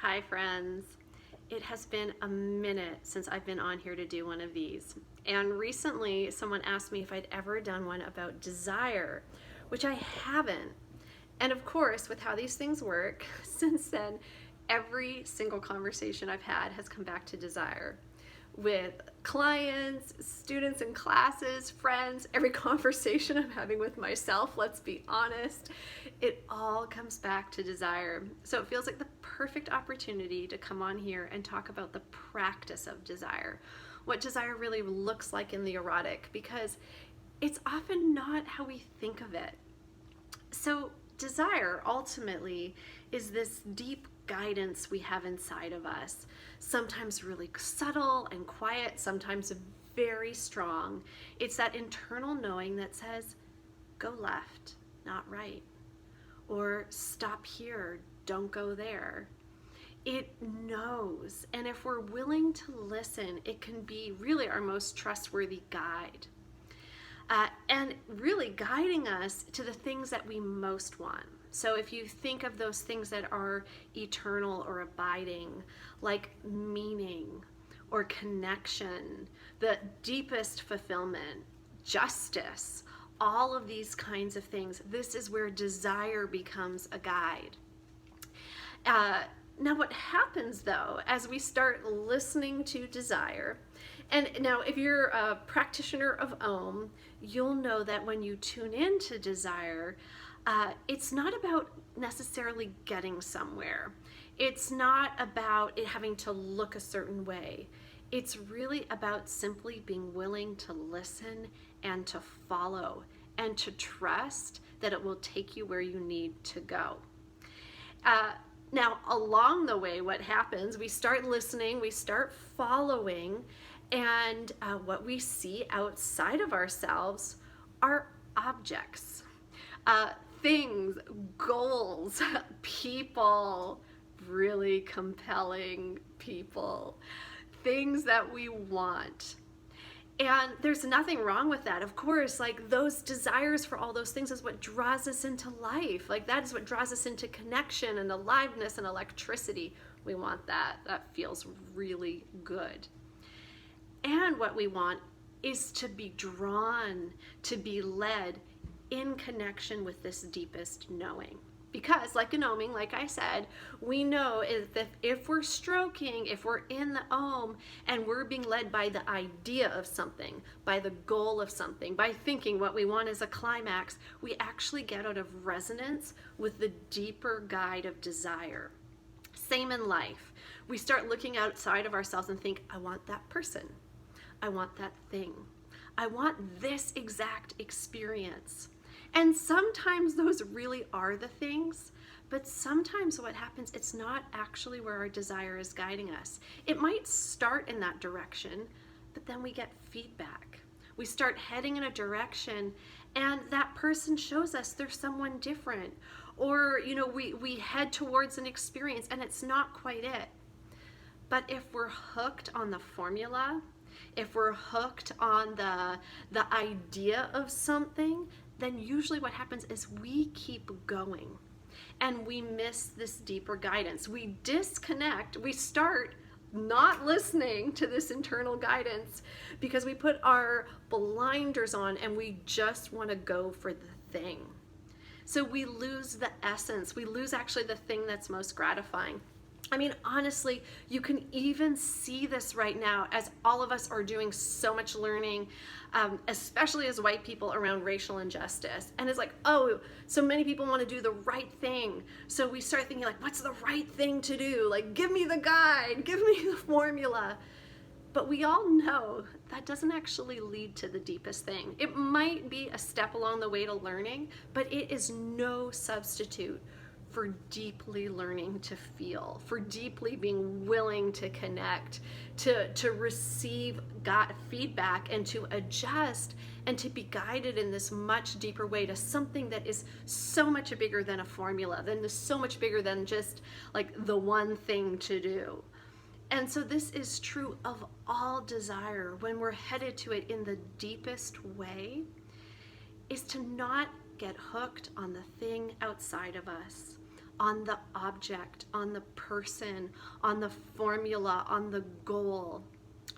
Hi friends. It has been a minute since I've been on here to do one of these. And recently someone asked me if I'd ever done one about desire, which I haven't. And of course, with how these things work, since then, every single conversation I've had has come back to desire. With clients, students in classes, friends, every conversation I'm having with myself, let's be honest, it all comes back to desire. So it feels like the perfect opportunity to come on here and talk about the practice of desire, what desire really looks like in the erotic, because it's often not how we think of it. So desire ultimately is this deep guidance we have inside of us, sometimes really subtle and quiet, sometimes very strong. It's that internal knowing that says, go left, not right, or stop here, don't go there. It knows, and if we're willing to listen, it can be really our most trustworthy guide. And really guiding us to the things that we most want. So if you think of those things that are eternal or abiding, like meaning or connection, the deepest fulfillment, justice, all of these kinds of things, this is where desire becomes a guide. Now what happens though, as we start listening to desire, and now if you're a practitioner of Om, you'll know that when you tune into desire, it's not about necessarily getting somewhere. It's not about it having to look a certain way. It's really about simply being willing to listen and to follow and to trust that it will take you where you need to go. Now, along the way, what happens, we start listening, we start following, and what we see outside of ourselves are objects, things, goals, people, really compelling people, things that we want. And there's nothing wrong with that. Of course, like those desires for all those things is what draws us into life. Like that is what draws us into connection and aliveness and electricity. We want that. That feels really good. And what we want is to be drawn, to be led in connection with this deepest knowing. Because like in Oming, like I said, we know that if we're stroking, if we're in the Om, and we're being led by the idea of something, by the goal of something, by thinking what we want as a climax, we actually get out of resonance with the deeper guide of desire. Same in life. We start looking outside of ourselves and think, I want that person. I want that thing. I want this exact experience. And sometimes those really are the things, but sometimes what happens, it's not actually where our desire is guiding us. It might start in that direction, but then we get feedback. We start heading in a direction and that person shows us there's someone different. Or, you know, we head towards an experience and it's not quite it. But if we're hooked on the formula, if we're hooked on the idea of something, then usually what happens is we keep going and we miss this deeper guidance. We disconnect, we start not listening to this internal guidance because we put our blinders on and we just want to go for the thing. So we lose the essence, we lose actually the thing that's most gratifying. I mean, honestly, you can even see this right now as all of us are doing so much learning, especially as white people around racial injustice. And it's like, oh, so many people want to do the right thing. So we start thinking like, what's the right thing to do? Like, give me the guide, give me the formula. But we all know that doesn't actually lead to the deepest thing. It might be a step along the way to learning, but it is no substitute for deeply learning to feel, for deeply being willing to connect, to receive feedback and to adjust and to be guided in this much deeper way to something that is so much bigger than a formula, than so much bigger than just like the one thing to do. And so this is true of all desire when we're headed to it in the deepest way, is to not get hooked on the thing outside of us, on the object, on the person, on the formula, on the goal,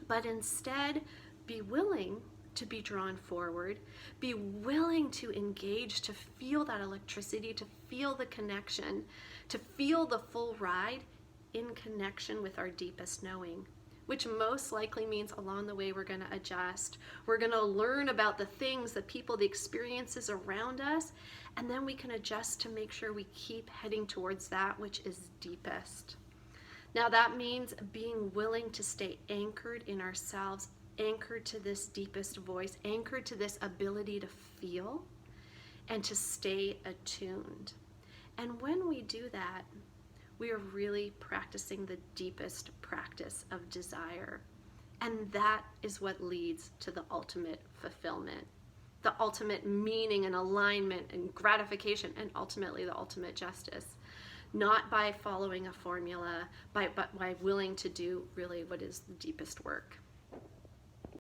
but instead be willing to be drawn forward, be willing to engage, to feel that electricity, to feel the connection, to feel the full ride in connection with our deepest knowing, which most likely means along the way we're going to adjust. We're going to learn about the things, the people, the experiences around us, and then we can adjust to make sure we keep heading towards that which is deepest. Now that means being willing to stay anchored in ourselves, anchored to this deepest voice, anchored to this ability to feel and to stay attuned. And when we do that, we are really practicing the deepest practice of desire. And that is what leads to the ultimate fulfillment, the ultimate meaning and alignment and gratification, and ultimately the ultimate justice. Not by following a formula, but by willing to do really what is the deepest work.